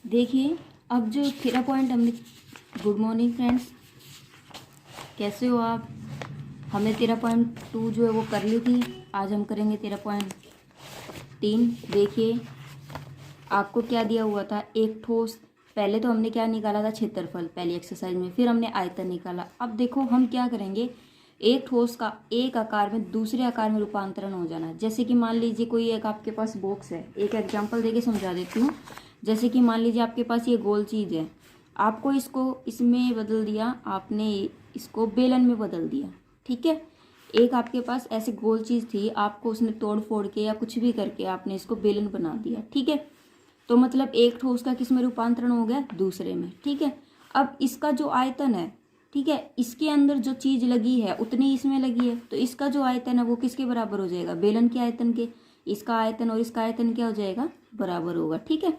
देखिए अब जो 13 पॉइंट हमने, गुड मॉर्निंग फ्रेंड्स, कैसे हो आप। हमने 13.2 जो है वो कर ली थी, आज हम करेंगे 13.3। देखिए आपको क्या दिया हुआ था, एक ठोस। पहले तो हमने क्या निकाला था, क्षेत्रफल पहली एक्सरसाइज में, फिर हमने आयतन निकाला। अब देखो हम क्या करेंगे, एक ठोस का एक आकार में दूसरे आकार में रूपांतरण हो जाना। जैसे कि मान लीजिए कोई एक आपके पास बॉक्स है, एक एग्जांपल देके समझा देती हूँ। जैसे कि मान लीजिए आपके पास ये गोल चीज़ है, आपको इसको इसमें बदल दिया, आपने इसको बेलन में बदल दिया। ठीक है, एक आपके पास ऐसे गोल चीज़ थी, आपको उसने तोड़ फोड़ के या कुछ भी करके आपने इसको बेलन बना दिया। ठीक है, तो मतलब एक ठोस का किस में रूपांतरण हो गया, दूसरे में। ठीक है, अब इसका जो आयतन है, ठीक है, इसके अंदर जो चीज लगी है उतनी इसमें लगी है, तो इसका जो आयतन है वो किसके बराबर हो जाएगा, बेलन के आयतन के। इसका आयतन और इसका आयतन क्या हो जाएगा, बराबर होगा। ठीक है,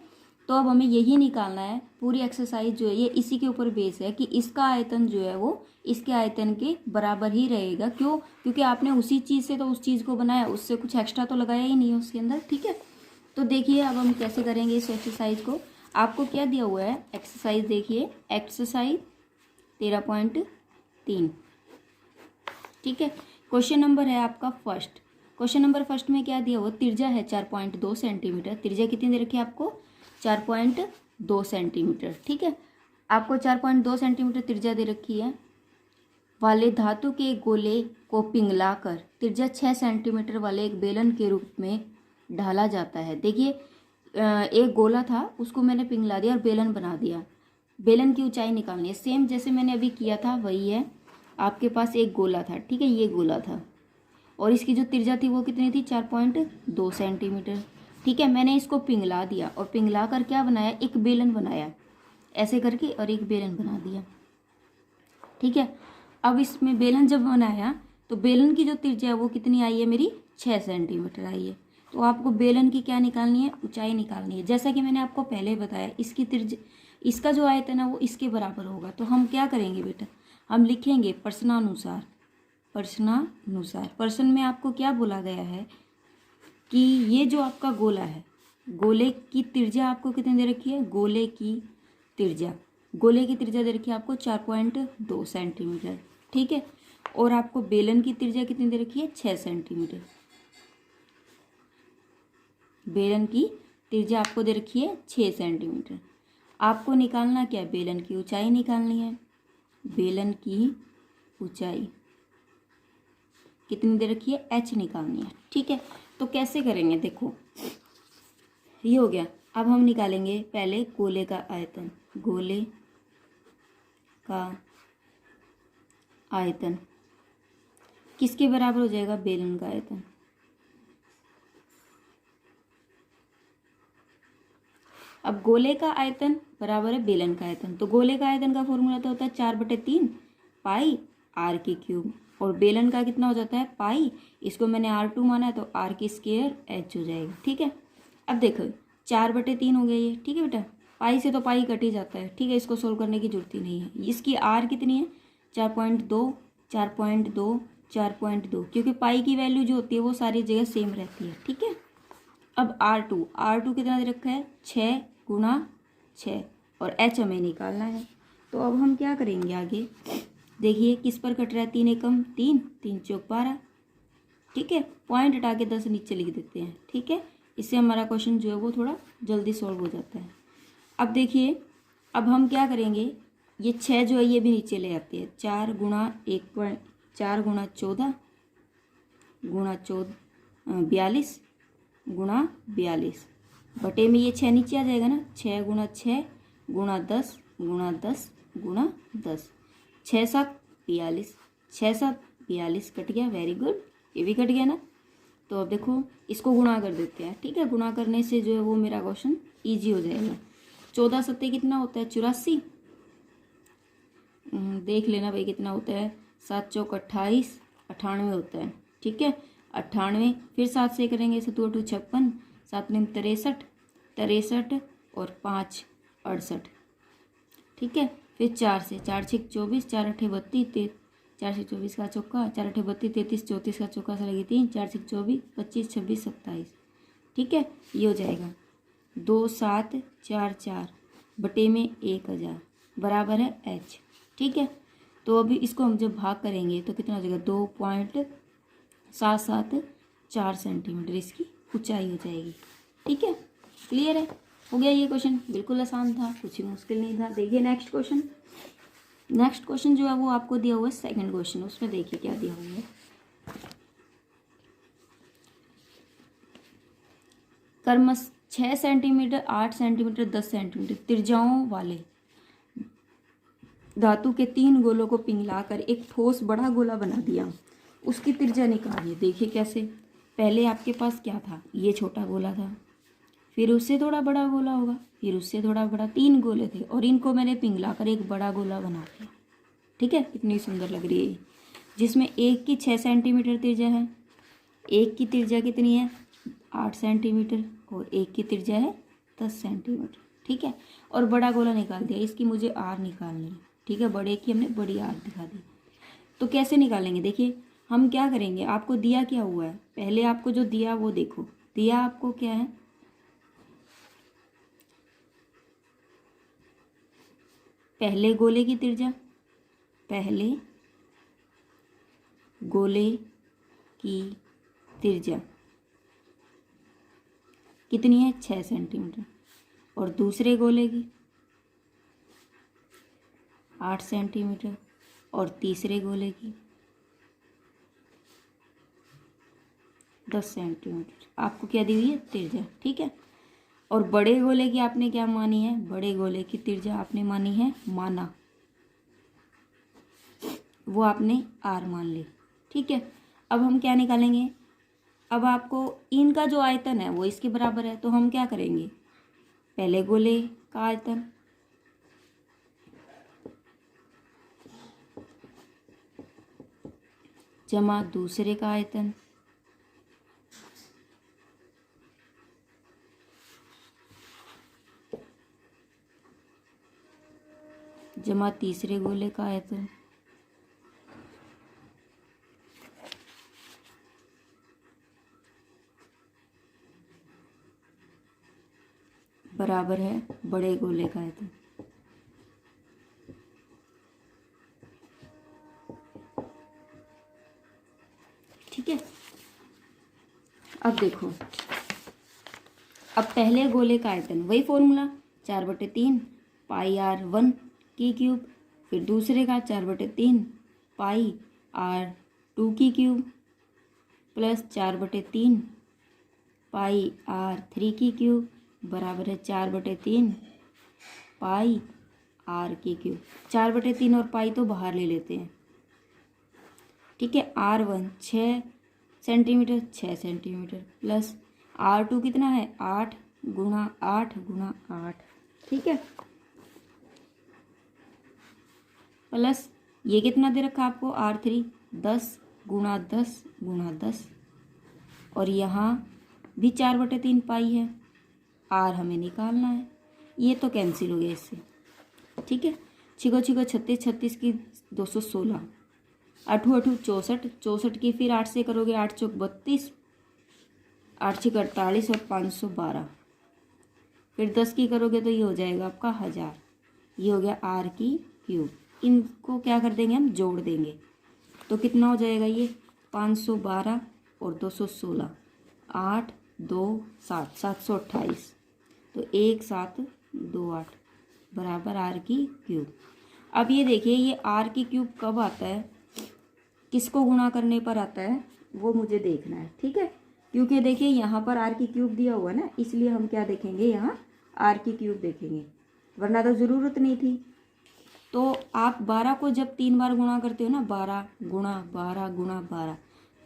तो अब हमें यही निकालना है। पूरी एक्सरसाइज जो है ये इसी के ऊपर बेस है कि इसका आयतन जो है वो इसके आयतन के बराबर ही रहेगा। क्यों, क्योंकि आपने उसी चीज से तो उस चीज को बनाया, उससे कुछ एक्स्ट्रा तो लगाया ही नहीं है उसके अंदर। ठीक है, तो देखिए अब हम कैसे करेंगे इस एक्सरसाइज को। आपको क्या दिया हुआ है एक्सरसाइज, देखिए एक्सरसाइज 13.3। ठीक है, क्वेश्चन नंबर है आपका फर्स्ट। क्वेश्चन नंबर फर्स्ट में क्या दिया हुआ, त्रिज्या है 4.2 सेंटीमीटर। त्रिज्या कितनी दे रखी है आपको, 4.2 सेंटीमीटर। ठीक है, आपको 4.2 सेंटीमीटर त्रिज्या दे रखी है वाले धातु के गोले को पिघलाकर त्रिज्या 6 सेंटीमीटर वाले एक बेलन के रूप में ढाला जाता है। देखिए एक गोला था, उसको मैंने पिघला दिया और बेलन बना दिया। बेलन की ऊंचाई निकालनी है, सेम जैसे मैंने अभी किया था वही है। आपके पास एक गोला था, ठीक है, ये गोला था, और इसकी जो त्रिज्या थी वो कितनी थी, 4.2 सेंटीमीटर। ठीक है, मैंने इसको पिघला दिया और पिघला कर क्या बनाया, एक बेलन बनाया ऐसे करके, और एक बेलन बना दिया। ठीक है, अब इसमें बेलन जब बनाया तो बेलन की जो त्रिज्या है वो कितनी आई है मेरी, 6 सेंटीमीटर आई है। तो आपको बेलन की क्या निकालनी है, ऊंचाई निकालनी है। जैसा कि मैंने आपको पहले बताया, इसकी त्रिज्या, इसका जो आयतन है वो इसके बराबर होगा। तो हम क्या करेंगे बेटा, हम लिखेंगे प्रश्नानुसार। प्रश्नानुसार, प्रश्न में आपको क्या बोला गया है कि ये जो आपका गोला है, गोले की त्रिज्या आपको कितनी दे रखी है, गोले की त्रिज्या दे रखी है आपको 4.2 सेंटीमीटर। ठीक है, और आपको बेलन की त्रिज्या कितनी दे रखी है, 6 सेंटीमीटर। बेलन की त्रिज्या आपको दे रखी है 6 सेंटीमीटर। आपको निकालना क्या है, बेलन की ऊंचाई निकालनी है। बेलन की ऊंचाई कितनी दे रखी है, h निकालनी है। ठीक है, तो कैसे करेंगे, देखो ये हो गया। अब हम निकालेंगे पहले गोले का आयतन। गोले का आयतन किसके बराबर हो जाएगा, बेलन का आयतन। अब गोले का आयतन बराबर है बेलन का आयतन, तो गोले का आयतन का फॉर्मूला तो होता है 4/3 पाई r³, और बेलन का कितना हो जाता है, पाई। इसको मैंने r2 माना है तो r² h हो जाएगा। ठीक है, अब देखो 4/3 हो गया ये। ठीक है बेटा, पाई से तो पाई कट ही जाता है। ठीक है, इसको सोल्व करने की जरूरत ही नहीं है। इसकी r कितनी है, 4.2 4.2 4.2, क्योंकि पाई की वैल्यू जो होती है वो सारी जगह सेम रहती है। ठीक है, अब R2 कितना दे रखा है, 6 × 6, और h हमें निकालना है। तो अब हम क्या करेंगे आगे, देखिए किस पर कट रहा है, 3 एकम 3, 3 चौक 12। ठीक है, पॉइंट हटा के 10 नीचे लिख देते हैं। ठीक है, इससे हमारा क्वेश्चन जो है वो थोड़ा जल्दी सॉल्व हो जाता है। अब देखिए, अब हम क्या करेंगे, ये 6 जो है ये भी नीचे ले आते हैं। 4 × 1 4 × 14 42 गुणा 42 बटे में ये 6 नीचे आ जाएगा ना, 6 × 6 × 10 × 10 × 10, 6 7 42, 6 7 42 कट गया। वेरी गुड, ये भी कट गया ना। तो अब देखो इसको गुणा कर देते हैं। ठीक है, गुणा करने से जो है वो मेरा क्वेश्चन ईजी हो जाएगा। 14 सत्ते कितना होता है, 84। देख लेना भाई कितना होता है, 7 चौक 28, 98 होता है। ठीक है, 98, फिर 7 से करेंगे, 7 2 56, 7 9 63, 63 और 5 68। ठीक है, फिर 4 से, 4 6 24, 4 8 32, 4 6 24 का चौका, 4 8 32 33 34 का चौका से लगी 3, 4 6 24 25 26 27। ठीक है, ये हो जाएगा 2 7 4 4 बटे में 1000 बराबर है h। ठीक है, तो अभी इसको हम जब भाग करेंगे तो कितना हो जाएगा, 2.774 सेंटीमीटर इसकी ऊंचाई हो जाएगी। ठीक है, क्लियर है, हो गया ये क्वेश्चन, बिल्कुल आसान था, कुछ ही मुश्किल नहीं था। देखिए नेक्स्ट क्वेश्चन। नेक्स्ट क्वेश्चन जो है वो आपको दिया हुआ है सेकंड क्वेश्चन, उसमें देखिए क्या दिया हुआ है। कर्मश 6 सेंटीमीटर, 8 सेंटीमीटर, 10 सेंटीमीटर त्रिज्याओं वाले धातु के 3 गोलों को पिघलाकर एक ठोस बड़ा गोला बना दिया, उसकी त्रिज्या निकालिए। देखिए कैसे, पहले आपके पास क्या था, ये छोटा गोला था, फिर उससे थोड़ा बड़ा गोला होगा, फिर उससे थोड़ा बड़ा, 3 गोले थे और इनको मैंने पिघलाकर एक बड़ा गोला बना दिया। ठीक है, कितनी सुंदर लग रही है, जिसमें एक की 6 सेंटीमीटर त्रिज्या है, एक की त्रिज्या कितनी है 8 सेंटीमीटर और एक की त्रिज्या है 10 सेंटीमीटर। ठीक है, और बड़ा गोला निकाल दिया, इसकी मुझे आर निकालनी है। ठीक है, बड़े की हमने बड़ी आर दिखा दी। तो कैसे निकालेंगे, देखिए हम क्या करेंगे, आपको दिया क्या हुआ है, पहले आपको जो दिया वो देखो, दिया आपको क्या है, पहले गोले की त्रिज्या, पहले गोले की त्रिज्या कितनी है 6 सेंटीमीटर और दूसरे गोले की 8 सेंटीमीटर और तीसरे गोले की 10 सेंटीमीटर। आपको क्या दी हुई है त्रिज्या। ठीक है, और बड़े गोले की आपने क्या मानी है, बड़े गोले की त्रिज्या आपने मानी है, माना वो आपने आर मान ली। ठीक है, अब हम क्या निकालेंगे, अब आपको इनका जो आयतन है वो इसके बराबर है, तो हम क्या करेंगे, पहले गोले का आयतन जमा दूसरे का आयतन जमा तीसरे गोले का आयतन बराबर है बड़े गोले का आयतन। ठीक है, अब देखो, अब पहले गोले का आयतन वही फॉर्मूला 4/3 पाई आर 1 की क्यूब, फिर दूसरे का 4/3 पाई आर 2 की क्यूब प्लस 4/3 पाई आर 3 की क्यूब बराबर है 4/3 पाई आर की क्यूब। 4/3 और पाई तो बाहर ले लेते हैं। ठीक है, R1 6 centimetre 6 centimetre plus R2 कितना है 8 गुणा 8 गुणा 8। ठीक है, प्लस ये कितना दे रखा आपको R3 10 गुणा 10 गुणा 10 और यहाँ भी 4/3 पाई है, आर हमें निकालना है, ये तो कैंसिल हो गया इससे। ठीक है, 6 6 36 36 की 216, 8 8 64 64 की फिर 8 से करोगे 8 चौक 32, 8 6 48 और 512, फिर 10 की करोगे तो ये हो जाएगा आपका 1000। ये हो गया आर की क्यूब। इनको क्या कर देंगे हम, जोड़ देंगे तो कितना हो जाएगा ये 512 और 216, 8 2 7 728, तो 1728 बराबर आर की क्यूब। अब ये देखिए, ये आर की क्यूब कब आता है, किसको गुणा करने पर आता है, वो मुझे देखना है। ठीक है, क्योंकि देखिए यहाँ पर आर की क्यूब दिया हुआ है ना, इसलिए हम क्या देखेंगे, यहाँ आर की क्यूब देखेंगे, वरना तो ज़रूरत नहीं थी। तो आप 12 को जब 3 बार गुणा करते हो ना, 12 गुणा 12 गुणा 12,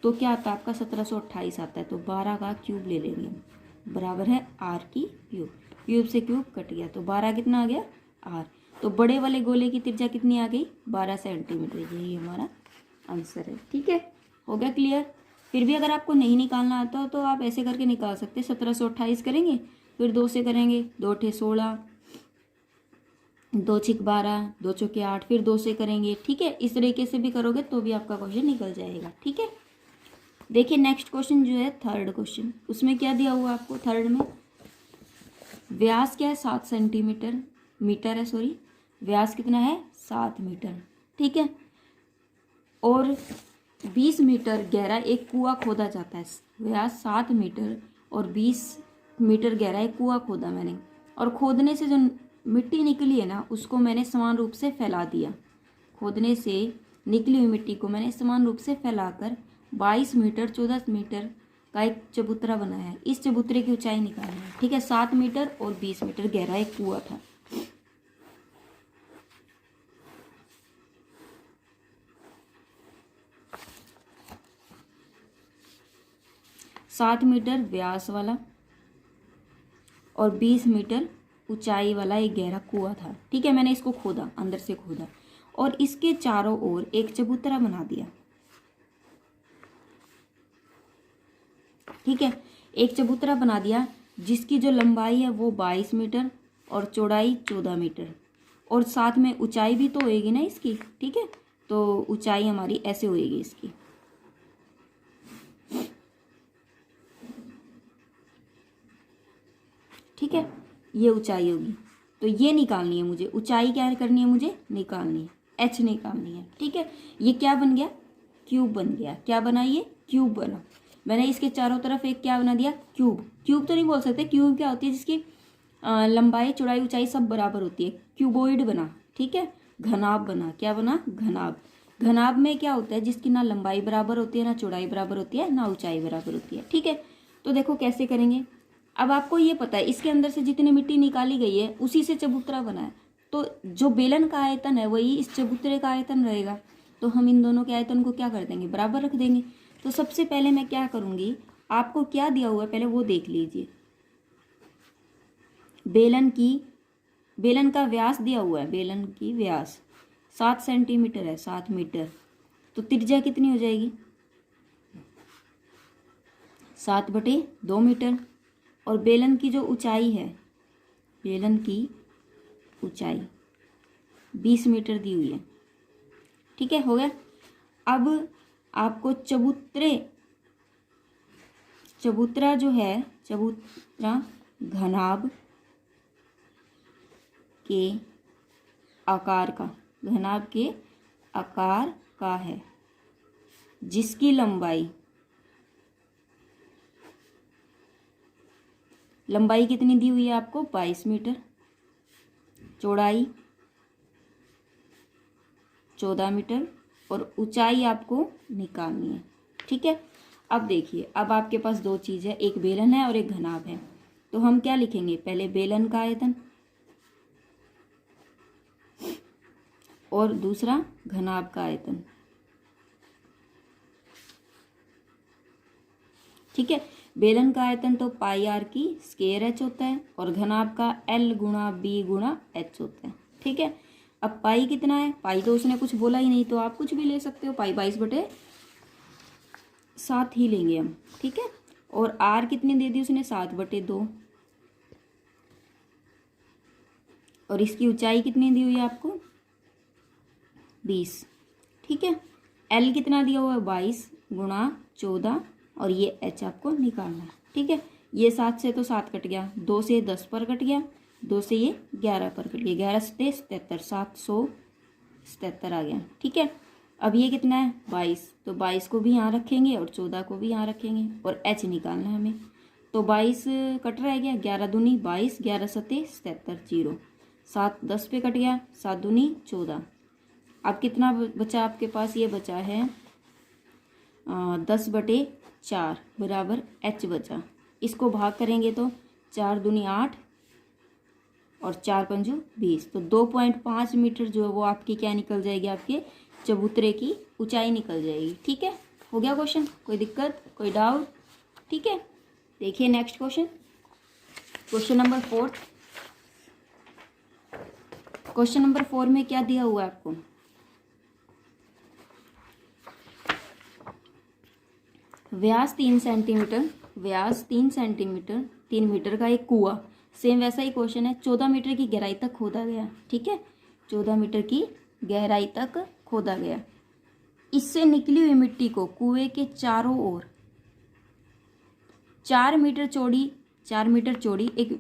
तो क्या आता है आपका 1728 आता है। तो 12 का क्यूब ले लेंगे हम, बराबर है आर की क्यूब। क्यूब से क्यूब कट गया तो 12 कितना आ गया आर। तो बड़े वाले गोले की त्रिज्या कितनी आ गई 12 सेंटीमीटर, यही हमारा आंसर है। ठीक है, हो गया क्लियर। फिर भी अगर आपको नहीं निकालना आता हो तो आप ऐसे करके निकाल सकते हैं, 1728 करेंगे, फिर 2 से करेंगे, 2 × 16, 2 × 12, 2 × 8, फिर 2 से करेंगे। ठीक है, इस तरीके से भी करोगे तो भी आपका क्वेश्चन निकल जाएगा। ठीक है, देखिए नेक्स्ट क्वेश्चन जो है थर्ड क्वेश्चन, उसमें क्या दिया हुआ आपको, थर्ड में व्यास क्या है 7 सेंटीमीटर, मीटर है, सॉरी, व्यास कितना है 7 मीटर, ठीक है। और 20 मीटर गहरा एक कुआं खोदा जाता है। व्यास 7 मीटर और 20 मीटर गहरा एक कुआं खोदा मैंने, और खोदने से जो मिट्टी निकली है ना उसको मैंने समान रूप से फैला दिया। खोदने से निकली हुई मिट्टी को मैंने समान रूप से फैलाकर 22 मीटर 14 मीटर का एक चबूतरा बनाया है। इस चबूतरे की ऊंचाई निकालनी है, ठीक है। 7 मीटर और 20 मीटर गहरा एक कुआं था। सात मीटर व्यास वाला और 20 मीटर ऊंचाई वाला एक गहरा कुआं था, ठीक है। मैंने इसको खोदा, अंदर से खोदा, और इसके चारों ओर एक चबूतरा बना दिया, ठीक है। एक चबूतरा बना दिया जिसकी जो लंबाई है वो 22 मीटर और चौड़ाई 14 मीटर, और साथ में ऊंचाई भी तो होएगी ना इसकी, ठीक है। तो ऊंचाई हमारी ऐसे होएगी इसकी, ठीक है। ये ऊंचाई होगी, तो ये निकालनी है मुझे। ऊंचाई क्या करनी है मुझे, निकालनी है, एच निकालनी है, ठीक है। ये क्या बन गया, क्यूब बन गया। क्या बना, ये क्यूब बना। मैंने इसके चारों तरफ एक क्या बना दिया, क्यूब। क्यूब तो नहीं बोल सकते, क्यूब क्या होती है जिसकी लंबाई चौड़ाई ऊंचाई सब बराबर होती है, क्यूबोइड बना, ठीक है। घनाभ बना, क्या बना, घनाभ। घनाभ में क्या होता है, जिसकी ना लंबाई बराबर होती है, ना चौड़ाई बराबर होती है, ना ऊंचाई बराबर होती है, ठीक है। तो देखो कैसे करेंगे। अब आपको ये पता है इसके अंदर से जितनी मिट्टी निकाली गई है उसी से चबूतरा बना है, तो जो बेलन का आयतन है वही इस चबूतरे का आयतन रहेगा। तो हम इन दोनों के आयतन को क्या कर देंगे, बराबर रख देंगे। तो सबसे पहले मैं क्या करूंगी, आपको क्या दिया हुआ है पहले वो देख लीजिए। बेलन का व्यास दिया हुआ है, बेलन की व्यास 7 सेंटीमीटर है, 7 मीटर। तो त्रिज्या कितनी हो जाएगी, 7/2 मीटर। और बेलन की जो ऊंचाई है, बेलन की ऊंचाई 20 मीटर दी हुई है, ठीक है। हो गया। अब आपको चबूतरा जो है, चबूतरा घनाभ के आकार का, घनाभ के आकार का है, जिसकी लंबाई कितनी दी हुई है आपको, 22 मीटर, चौड़ाई 14 मीटर, और ऊंचाई आपको निकालनी है, ठीक है। अब देखिए, अब आपके पास दो चीज़ है, एक बेलन है और एक घनाभ है। तो हम क्या लिखेंगे, पहले बेलन का आयतन और दूसरा घनाभ का आयतन, ठीक है। बेलन का आयतन तो पाई आर की स्क्वायर एच होता है, और घनाभ का एल गुणा बी गुणा एच होता है, ठीक है। अब पाई कितना है, पाई तो उसने कुछ बोला ही नहीं, तो आप कुछ भी ले सकते हो, पाई 22/7 ही लेंगे हम, ठीक है। और आर कितनी दे दी उसने, 7/2, और इसकी ऊंचाई कितनी दी हुई है आपको, 20, ठीक है। एल कितना दिया हुआ है, 22 गुणा 14, और ये एच आपको निकालना है, ठीक है। ये 7 से तो 7 कट गया, 2 से 10 पर कट गया, 2 से ये 11 पर कट गया, 11 से 77, 777 आ गया, ठीक है। अब ये कितना है, 22, तो 22 को भी यहाँ रखेंगे और 14 को भी यहाँ रखेंगे, और एच निकालना है हमें। तो 22 कट रह गया, 11 दूनी 22, 11 सत्ते 77, 0, 7 10 पे कट गया, 7 दूनी 14। अब कितना बचा आपके पास, ये बचा है 10/4 बराबर एच बचा। इसको भाग करेंगे तो 4 दूनी 8 और 4 पंजू 20, तो 2.5 मीटर जो है वो आपकी क्या निकल जाएगी, आपके चबूतरे की ऊंचाई निकल जाएगी, ठीक है। हो गया क्वेश्चन, कोई दिक्कत, कोई डाउट, ठीक है। देखिए next question, question number 4। Question number 4 में क्या दिया हुआ है आपको, व्यास 3 सेंटीमीटर, व्यास 3 सेंटीमीटर 3 मीटर का एक कुआं, सेम वैसा ही क्वेश्चन है, 14 मीटर की गहराई तक खोदा गया, ठीक है। 14 मीटर की गहराई तक खोदा गया। इससे निकली हुई मिट्टी को कुएं के चारों ओर 4 मीटर चौड़ी एक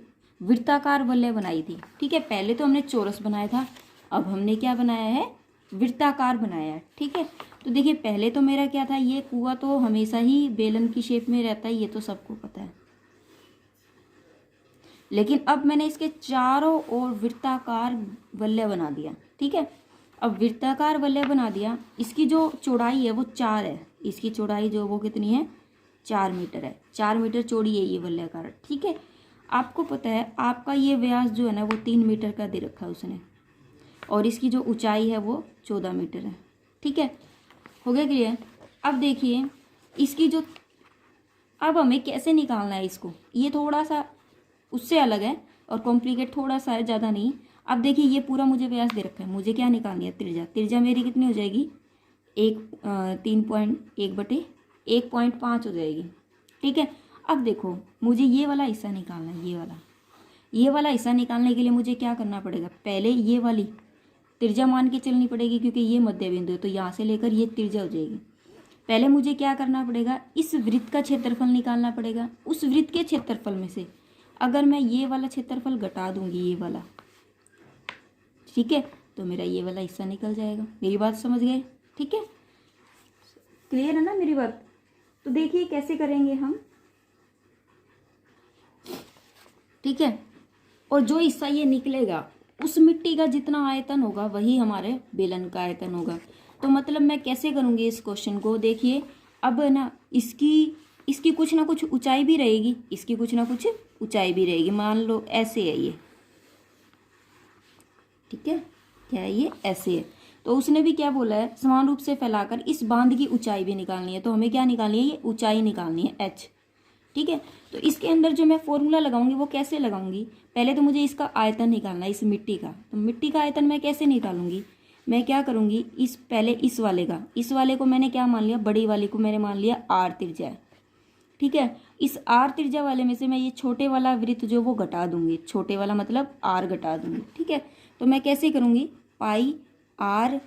वृत्ताकार वलय बनाई थी। ठीक है, पहले तो हमने चौरस बनाया था, अब हमने क्या बनाया है, वृत्ताकार बनाया है। ठीक है, तो देखिए पहले तो मेरा क्या था, ये कुआं तो हमेशा ही बेलन की शेप में रहता है, ये तो सबको पता है, लेकिन अब मैंने इसके चारों ओर वृत्ताकार वलय बना दिया। ठीक है, अब वृत्ताकार वलय बना दिया, इसकी जो चौड़ाई है वो 4 है, इसकी चौड़ाई जो वो कितनी है, 4 मीटर है, 4 मीटर चौड़ी है ये वलयाकार। ठीक है, आपको पता है आपका ये व्यास जो है ना वो 3 मीटर का दे रखा है उसने, और इसकी जो ऊंचाई है वो 14 मीटर है। ठीक है, हो गया क्लियर। अब देखिए इसकी जो, अब हमें कैसे निकालना है इसको, ये थोड़ा सा उससे अलग है और कॉम्प्लिकेट थोड़ा सा है, ज़्यादा नहीं। अब देखिए ये पूरा मुझे व्यास दे रखा है, मुझे क्या निकालनी है, त्रिज्या। त्रिज्या मेरी कितनी हो जाएगी, 3.1/1.5 हो जाएगी। ठीक है, अब देखो मुझे ये वाला हिस्सा निकालना है, ये वाला हिस्सा निकालने के लिए मुझे क्या करना पड़ेगा, पहले ये वाली त्रिज्या मान के चलनी पड़ेगी, क्योंकि ये मध्य बिंदु है, तो यहाँ से लेकर ये त्रिज्या हो जाएगी। पहले मुझे क्या करना पड़ेगा, इस वृत्त का क्षेत्रफल निकालना पड़ेगा। उस वृत्त के क्षेत्रफल में से अगर मैं ये वाला क्षेत्रफल घटा दूंगी, ये वाला, ठीक है, तो मेरा ये वाला हिस्सा निकल जाएगा। मेरी बात समझ गए? ठीक है, क्लियर है ना मेरी बात? तो देखिए कैसे करेंगे हम। ठीक है, और जो हिस्सा ये निकलेगा उस मिट्टी का जितना आयतन होगा वही हमारे बेलन का आयतन होगा। तो मतलब मैं कैसे करूँगी इस क्वेश्चन को, देखिए अब ना इसकी कुछ ना कुछ ऊंचाई भी रहेगी, इसकी कुछ ना कुछ ऊंचाई भी रहेगी। मान लो ऐसे है ये, ठीक है, क्या है ये, ऐसे है। तो उसने भी क्या बोला है, समान रूप से फैलाकर इस बांध की ऊंचाई भी निकालनी है। तो हमें क्या निकालनी है, ये ऊंचाई निकालनी है, h। ठीक है, तो इसके अंदर जो मैं फॉर्मूला लगाऊंगी वो कैसे लगाऊंगी, पहले तो मुझे इसका आयतन निकालना है, इस मिट्टी का। तो मिट्टी का आयतन मैं कैसे निकालूंगी, मैं क्या करूंगी, पहले इस वाले को मैंने क्या मान लिया, बड़ी वाली को मैंने मान लिया r त्रिज्या है। ठीक है, इस r त्रिज्या वाले में से मैं ये छोटे वाला वृत्त जो वो घटा दूंगी, छोटे वाला मतलब r घटा दूंगी। ठीक है, तो मैं कैसे करूंगी, पाई r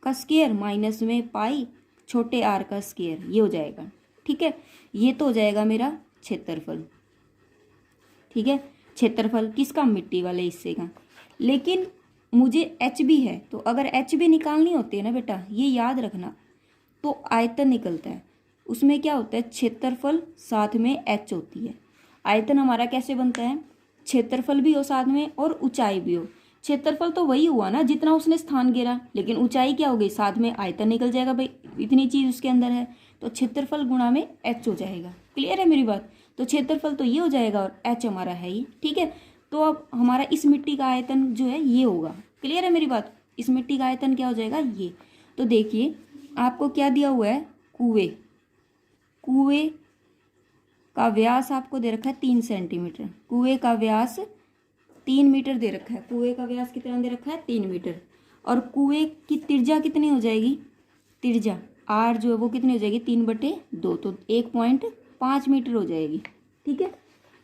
का स्क्वायर माइनस में पाई छोटे r का स्क्वायर, ये हो जाएगा। ठीक है, ये तो हो जाएगा मेरा क्षेत्रफल। ठीक है, क्षेत्रफल किसका, मिट्टी वाले हिस्से का। लेकिन मुझे h भी है, तो अगर h भी निकालनी होती है ना बेटा, ये याद रखना, तो आयतन निकलता है, उसमें क्या होता है, क्षेत्रफल साथ में h होती है। आयतन हमारा कैसे बनता है, क्षेत्रफल भी हो साथ में और ऊंचाई भी हो। क्षेत्रफल तो वही हुआ ना जितना उसने स्थान घेरा, लेकिन ऊंचाई क्या हो गई, साथ में आयतन निकल जाएगा, भाई इतनी चीज उसके अंदर है, तो क्षेत्रफल गुणा में h हो जाएगा। क्लियर है मेरी बात? तो क्षेत्रफल तो ये हो जाएगा और h हमारा है ही। ठीक है, तो अब हमारा इस मिट्टी का आयतन जो है ये होगा। क्लियर है मेरी बात? इस मिट्टी का आयतन क्या हो जाएगा, ये। तो देखिए आपको क्या दिया हुआ है, कुएं का व्यास आपको दे रखा है 3 सेंटीमीटर। कुएं का व्यास 3 मीटर दे रखा है। कुएं का व्यास कितना दे रखा है, 3 मीटर। और कुएं की त्रिज्या कितनी हो जाएगी, त्रिज्या r जो है वो कितनी हो जाएगी, 3/2, तो 1.5 मीटर हो जाएगी। ठीक है,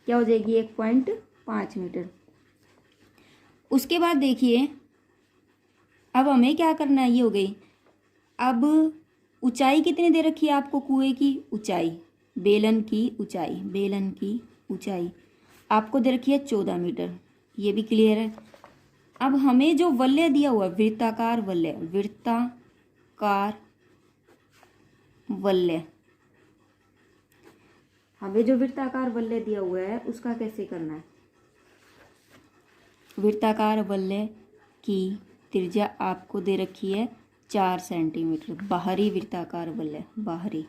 क्या हो जाएगी, 1.5 मीटर। उसके बाद देखिए अब हमें क्या करना है, ये हो गई। अब ऊंचाई कितनी दे रखी है आपको, कुएं की ऊंचाई, बेलन की ऊंचाई आपको दे रखी है 14 मीटर, ये भी क्लियर है। अब हमें जो वलय दिया हुआ है, वृत्ताकार वलय, हमें जो वृत्ताकार वलय दिया हुआ है उसका कैसे करना है। वृत्ताकार वलय की त्रिज्या आपको दे रखी है 4 सेंटीमीटर, बाहरी वृत्ताकार वलय, बाहरी।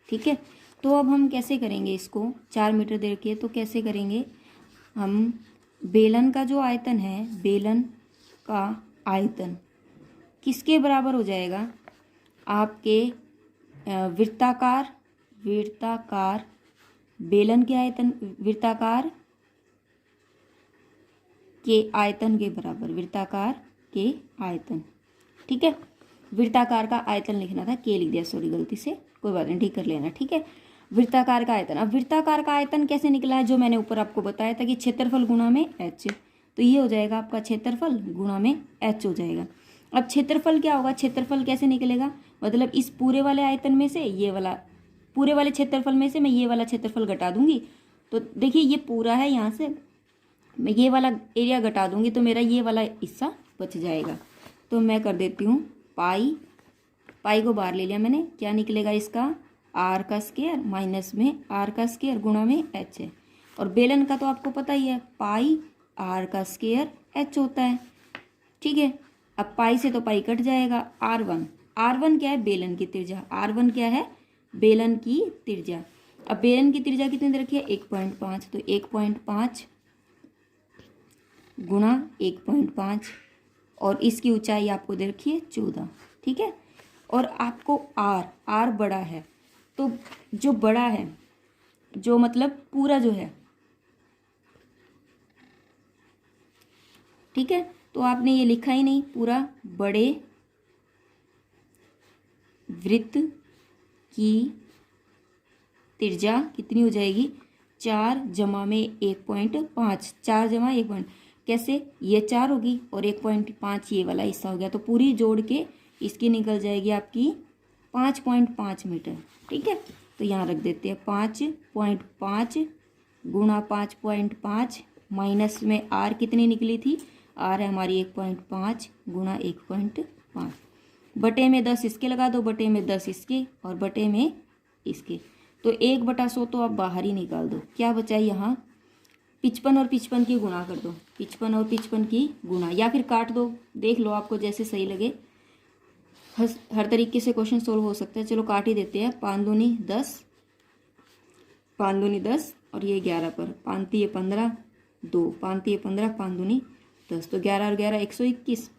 ठीक है, तो अब हम कैसे करेंगे इसको, 4 मीटर दे रखी है, तो कैसे करेंगे हम, बेलन का जो आयतन है, बेलन का आयतन किसके बराबर हो जाएगा, आपके वृत्ताकार बेलन के आयतन, वृत्ताकार के आयतन के बराबर, वृत्ताकार के आयतन। ठीक है, वृत्ताकार का आयतन लिखना था, के लिख दिया, सॉरी गलती से, कोई बात नहीं, ठीक कर लेना। ठीक है, वृत्ताकार का आयतन। अब वृत्ताकार का आयतन कैसे निकला है, जो मैंने ऊपर आपको बताया था कि क्षेत्रफल गुणा में h, तो ये हो जाएगा आपका क्षेत्रफल गुणा में h हो जाएगा। अब क्षेत्रफल क्या होगा, क्षेत्रफल कैसे निकलेगा, मतलब इस पूरे वाले आयतन में से ये वाला, पूरे वाले क्षेत्रफल में से मैं ये वाला क्षेत्रफल घटा दूंगी। तो देखिए ये पूरा है, यहाँ से मैं ये वाला एरिया घटा दूंगी तो मेरा ये वाला हिस्सा बच जाएगा। तो मैं कर देती हूँ पाई, पाई को बाहर ले लिया मैंने, क्या निकलेगा इसका आर का स्क्वायर माइनस में आर का स्क्वायर गुणा में एच है। और बेलन का तो आपको पता ही है पाई आर का स्क्वायर एच होता है, ठीक है। अब पाई से तो पाई कट जाएगा, R1, R1 क्या है बेलन की त्रिज्या, R1 क्या है बेलन की त्रिज्या। अब बेलन की त्रिज्या कितनी दे रखी है 1.5, तो 1.5 गुणा 1.5 और इसकी ऊंचाई आपको दे रखी है 14, ठीक है। और आपको आर बड़ा है, तो जो बड़ा है जो मतलब पूरा जो है, ठीक है, तो आपने ये लिखा ही नहीं पूरा, बड़े वृत्त की त्रिज्या कितनी हो जाएगी 4 जमा में 1.5, 4 जमा 1. कैसे, ये 4 होगी और 1.5 ये वाला हिस्सा हो गया, तो पूरी जोड़ के इसकी निकल जाएगी आपकी 5.5 मीटर, ठीक है। तो यहाँ रख देते हैं 5.5 गुणा 5.5 माइनस में आर कितनी निकली थी, आर है हमारी 1.5 गुणा 1.5 बटे में 10 इसके लगा दो, बटे में 10 इसके और बटे में इसके, तो 1/100 तो आप बाहर ही निकाल दो। क्या बचा यहाँ 55 और 55 की गुणा कर दो, 55 और 55 की गुणा, या फिर काट दो, देख लो आपको जैसे सही लगे, हर तरीके से क्वेश्चन सोल्व हो सकता है। चलो काट ही देते हैं, 5 दूनी 10, 5 दूनी 10 और ये 11 पर 5 तिये 15, 2 5 तिये 15, 5 दूनी 10, तो 11 और 11 121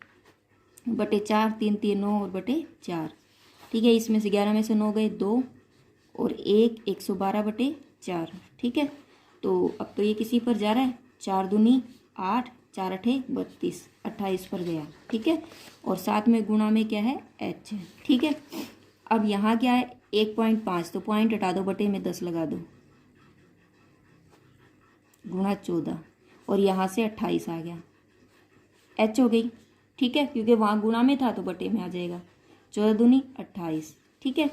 बटे 4, 3 तिये 9 और बटे 4, ठीक है। इसमें से 11 में से 9 गए 2 और 1 112 बटे 4, ठीक है। तो अब तो ये किसी पर जा रहा है, 4 दूनी 8, 4 8 32, 28 पर गया, ठीक है। और साथ में गुणा में क्या है एच है, ठीक है। अब यहाँ क्या है 1.5, तो पॉइंट हटा दो, बटे में 10 लगा दो, गुणा 14 और यहाँ से 28 आ गया, एच हो गई, ठीक है, क्योंकि वहाँ गुणा में था तो बटे में आ जाएगा। 14 दूनी 28, ठीक है।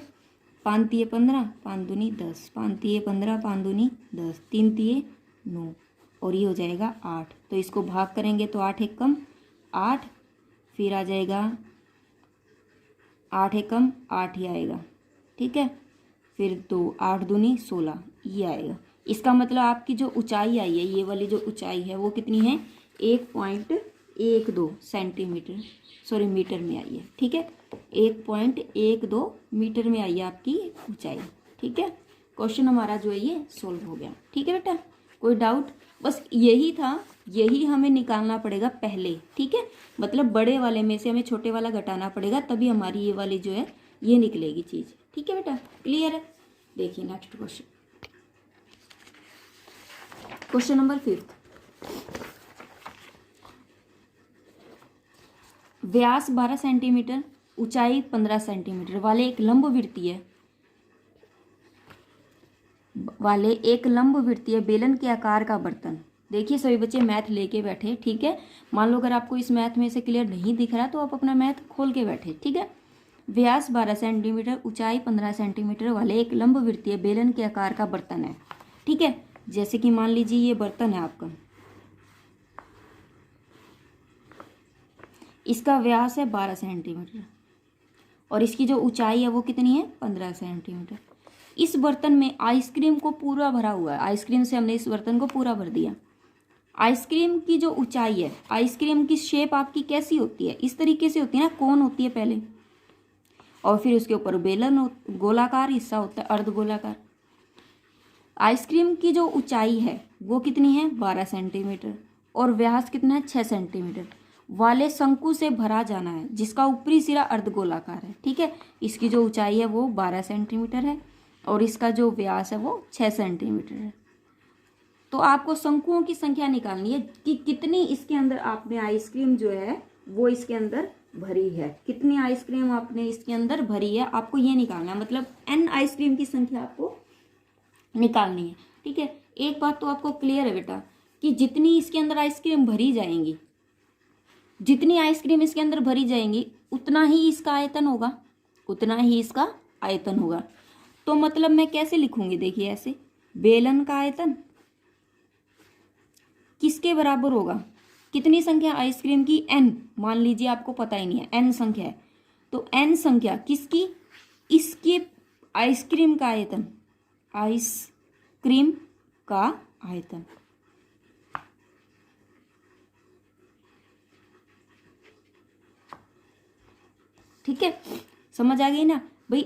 5 तिये 15, 5 दूनी 10, 5 तिये 15, 5 दूनी 10, 3 तिये 9 और ये हो जाएगा 8। तो इसको भाग करेंगे तो 8 एक कम 8, फिर आ जाएगा 8 एक कम 8 ही आएगा, ठीक है। फिर 2 8 दूनी 16 ये आएगा। इसका मतलब आपकी जो ऊंचाई आई है, ये वाली जो ऊंचाई है वो कितनी है 1.12 सेंटीमीटर, सॉरी मीटर में आई है, ठीक है। 1.12 मीटर में आई है आपकी ऊंचाई, ठीक है। क्वेश्चन हमारा जो है ये सोल्व हो गया, ठीक है बेटा। कोई डाउट, बस यही था, यही हमें निकालना पड़ेगा पहले, ठीक है। मतलब बड़े वाले में से हमें छोटे वाला घटाना पड़ेगा, तभी हमारी ये वाली जो है ये निकलेगी चीज़, ठीक है बेटा। क्लियर है, देखिए नेक्स्ट क्वेश्चन, क्वेश्चन नंबर 5। व्यास 12 सेंटीमीटर ऊंचाई 15 सेंटीमीटर वाले एक लंबवृत्तीय बेलन के आकार का बर्तन। देखिए सभी बच्चे मैथ लेके बैठे, ठीक है। मान लो अगर आपको इस मैथ में से क्लियर नहीं दिख रहा तो आप अपना मैथ खोल के बैठे, ठीक है। व्यास 12 सेंटीमीटर ऊंचाई 15 सेंटीमीटर वाले एक लंबवृत्तीय बेलन के आकार का बर्तन है, ठीक है। जैसे कि मान लीजिए ये बर्तन है आपका, इसका व्यास है 12 सेंटीमीटर और इसकी जो ऊंचाई है वो कितनी है 15 सेंटीमीटर। इस बर्तन में आइसक्रीम को पूरा भरा हुआ है, आइसक्रीम से हमने इस बर्तन को पूरा भर दिया। आइसक्रीम की जो ऊंचाई है, आइसक्रीम की शेप आपकी कैसी होती है, इस तरीके से होती है ना, कोन होती है पहले, और फिर उसके ऊपर बेलन गोलाकार हिस्सा होता है, अर्धगोलाकार। आइसक्रीम की जो ऊंचाई है वो कितनी है 12 सेंटीमीटर और व्यास कितना है 6 सेंटीमीटर वाले शंकु से भरा जाना है, जिसका ऊपरी सिरा अर्धगोलाकार है, ठीक है। इसकी जो ऊंचाई है वो 12 सेंटीमीटर है और इसका जो व्यास है वो 6 सेंटीमीटर है। तो आपको शंकुओं की संख्या निकालनी है कि कितनी इसके अंदर आपने आइसक्रीम जो है वो इसके अंदर भरी है, कितनी आइसक्रीम आपने इसके अंदर भरी है, आपको ये निकालना है। मतलब n आइसक्रीम की संख्या आपको निकालनी है, ठीक है। एक बात तो आपको क्लियर है बेटा कि जितनी इसके अंदर आइसक्रीम भरी जाएंगी, जितनी आइसक्रीम इसके अंदर भरी जाएंगी उतना ही इसका आयतन होगा, उतना ही इसका आयतन होगा। तो मतलब मैं कैसे लिखूंगी, देखिए ऐसे, बेलन का आयतन किसके बराबर होगा? कितनी संख्या आइसक्रीम की? n। मान लीजिए आपको पता ही नहीं है, n संख्या है, तो n संख्या किसकी? इसके आइसक्रीम का आयतन, आइसक्रीम का आयतन। ठीक है, समझ आ गई ना भाई?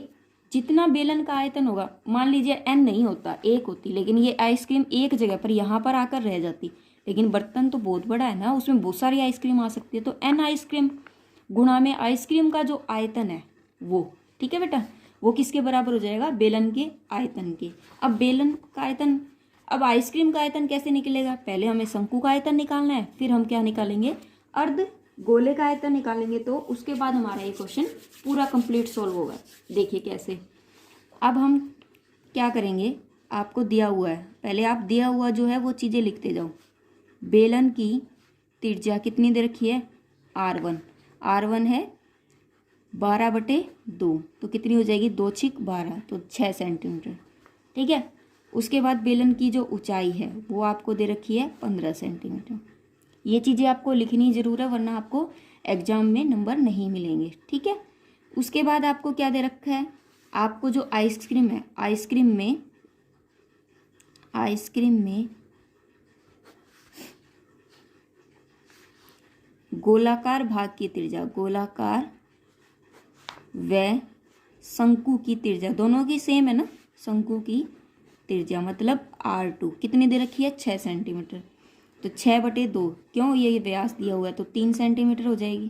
जितना बेलन का आयतन होगा, मान लीजिए n नहीं होता, 1 होती, लेकिन ये आइसक्रीम एक जगह पर यहाँ पर आकर रह जाती, लेकिन बर्तन तो बहुत बड़ा है ना, उसमें बहुत सारी आइसक्रीम आ सकती है, तो n आइसक्रीम गुणा में आइसक्रीम का जो आयतन है वो, ठीक है बेटा, वो किसके बराबर हो जाएगा? बेलन के आयतन के। अब बेलन का आयतन, अब आइसक्रीम का आयतन कैसे निकलेगा? पहले हमें शंकु का आयतन निकालना है, फिर हम क्या निकालेंगे? अर्ध गोले का आयतन निकालेंगे, तो उसके बाद हमारा ये क्वेश्चन पूरा कंप्लीट सॉल्व होगा। देखिए कैसे। अब हम क्या करेंगे, आपको दिया हुआ है, पहले आप दिया हुआ जो है वो चीज़ें लिखते जाओ। बेलन की त्रिज्या कितनी दे रखी है? R1। R1 है 12/2, तो कितनी हो जाएगी? 2 छिक 12, तो 6 सेंटीमीटर। ठीक है, उसके बाद बेलन की जो ऊंचाई है वो आपको दे रखी है 15 सेंटीमीटर। ये चीज़ें आपको लिखनी ज़रूर है, वरना आपको एग्जाम में नंबर नहीं मिलेंगे। ठीक है, उसके बाद आपको क्या दे रखा है? आपको जो आइसक्रीम है, आइसक्रीम में गोलाकार भाग की त्रिज्या, गोलाकार व शंकु की त्रिज्या दोनों की सेम है ना, शंकु की त्रिज्या मतलब R2 कितनी दे रखी है? 6 सेंटीमीटर। तो 6/2, क्यों? ये व्यास दिया हुआ है तो 3 सेंटीमीटर हो जाएगी।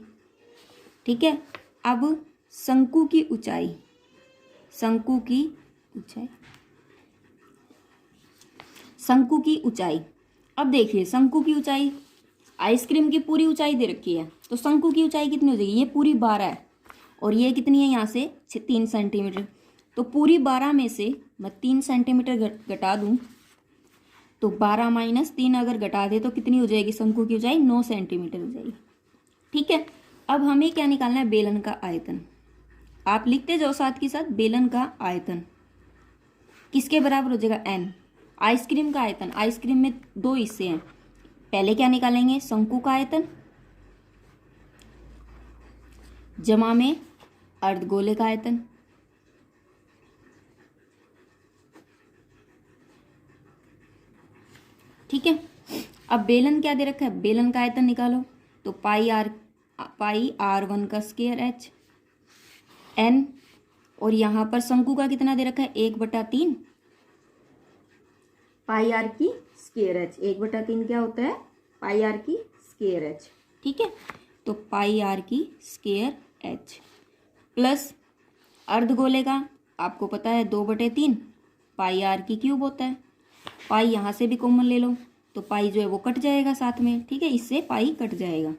ठीक है, अब शंकु की ऊंचाई, शंकु की ऊंचाई, अब देखिए शंकु की ऊंचाई, आइसक्रीम की पूरी ऊंचाई दे रखी है, तो शंकु की ऊंचाई कितनी हो जाएगी? ये पूरी 12 है, और ये कितनी है यहाँ से? 3 सेंटीमीटर। तो पूरी 12 में से मैं 3 सेंटीमीटर घटा दूँ, तो 12 - 3 अगर घटा दे तो कितनी हो जाएगी? शंकु की ऊंचाई 9 सेंटीमीटर हो जाएगी। ठीक है, अब हमें क्या निकालना है? बेलन का आयतन। आप लिखते जाओ साथ के साथ, बेलन का आयतन किसके बराबर हो जाएगा? n। आइसक्रीम का आयतन, आइसक्रीम में 2 हिस्से हैं, पहले क्या निकालेंगे? शंकु का आयतन जमा में अर्धगोले का आयतन। ठीक है, अब बेलन क्या दे रखा है? बेलन का आयतन निकालो, तो पाई R1 का स्क्वायर h n, और यहाँ पर शंकु का कितना दे रखा है? 1/3 पाई r की स्क्वायर h। 1/3 क्या होता है? पाई r की स्क्वायर h। ठीक है, तो पाई r की स्क्वायर h प्लस अर्धगोले का आपको पता है 2/3 पाई r की क्यूब होता है। पाई यहाँ से भी कॉमन ले लो, तो पाई जो है वो कट जाएगा साथ में। ठीक है, इससे पाई कट जाएगा।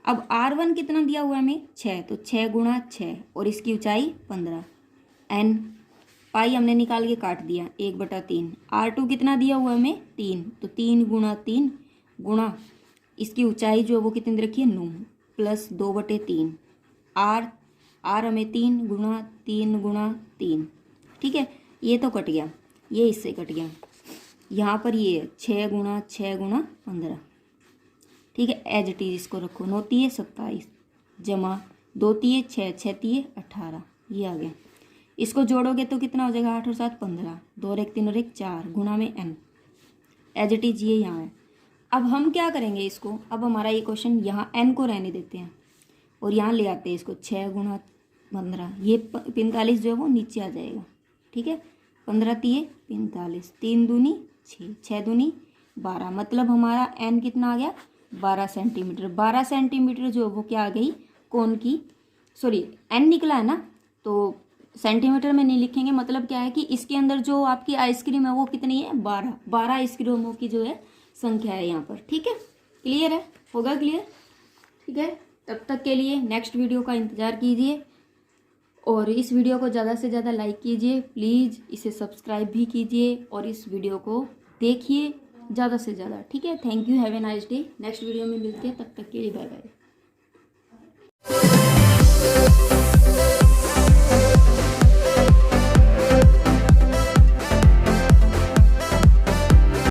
अब R1 कितना दिया हुआ है हमें? 6, तो 6 × 6, और इसकी ऊंचाई 15 n। पाई हमने निकाल के काट दिया, 1/3। R2 कितना दिया हुआ है हमें? 3, तो 3 × 3 गुणा इसकी ऊंचाई जो है वो कितनी दे रखी है? 9 प्लस 2/3 R हमें 3 × 3 ठीक है, ये तो कट गया, ये इससे कट गया। यहाँ पर ये 6 × 6 × 15। ठीक है, एज इट इज इसको रखो। 9 × 27 जमा 2 × 6 6 × 18, ये आ गया। इसको जोड़ोगे तो कितना हो जाएगा? 8 और 7 15, 2 और 1 3 और 1 4 गुणा में n। एज इट इज ये यहाँ है। अब हम क्या करेंगे इसको? अब हमारा ये क्वेश्चन यहाँ n को रहने देते हैं और यहाँ ले आते हैं इसको 6 × 15, ये 45 जो है वो नीचे आ जाएगा। ठीक है, 15 × 45, 3 दूनी 6, 6 दूनी 12, मतलब हमारा n कितना आ गया? 12 सेंटीमीटर। 12 सेंटीमीटर जो है वो क्या आ गई? कोण की, सॉरी n निकला है ना, तो सेंटीमीटर में नहीं लिखेंगे। मतलब क्या है कि इसके अंदर जो आपकी आइसक्रीम है वो कितनी है? 12 आइसक्रीमों की जो है संख्या है यहाँ पर। ठीक है, क्लियर है? होगा क्लियर? ठीक है, तब तक के लिए नेक्स्ट वीडियो का इंतज़ार कीजिए, और इस वीडियो को ज़्यादा से ज़्यादा लाइक कीजिए प्लीज़, इसे सब्सक्राइब भी कीजिए और इस वीडियो को देखिए ज़्यादा से ज़्यादा। ठीक है, thank you, have a nice day. Next video में मिलते हैं, तब तक के लिए बाय बाय।